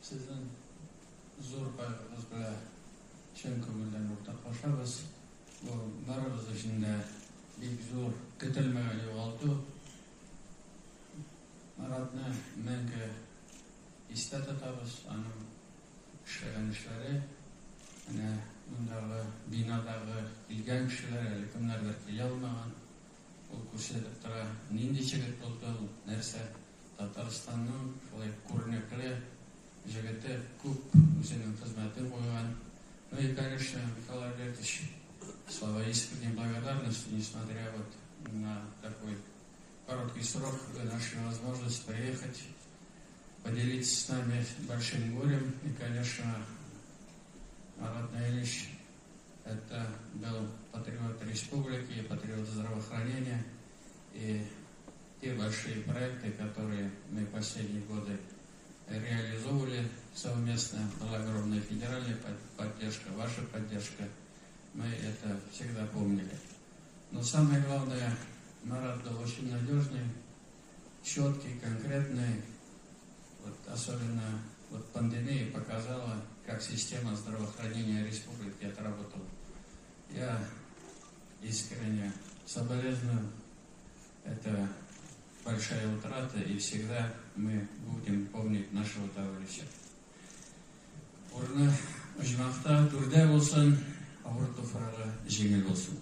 Sizin zor kaygınız bile şen kömülden ortaklaşabız. Bu barımız içinde bir zor ketilmeye yoğaldı. Maratni menga istat atabız anın işleyen işleri. Yani bundağı binadağı ilgen kişiler, kimlerdir kile olmagan. O көрсетіп тұра, нинди жігіт болды, нәрсе Татарстанның шулай көрнеклі жігіті көп өзінің қызметін қойған. Ну и, конечно, Михаил Альбертович, слова искренней благодарности, несмотря вот на такой короткий срок, вы нашли возможность приехать, поделиться с нами большим горем. И, конечно, Марат Наилевич это был патриот республики, патриот здравоохранения. И те большие проекты, которые мы последние годы реализовывали совместно, была огромная федеральная поддержка, ваша поддержка. Мы это всегда помнили. Но самое главное, Марат был очень надежный, четкий, конкретный. Вот особенно вот пандемия показала, как система здравоохранения республики отработала. Я искренне соболезную. Это большая утрата, и всегда мы будем помнить нашего товарища. Урны ожмақта түрде болсын, ауыр туфрағы жеңіл болсын.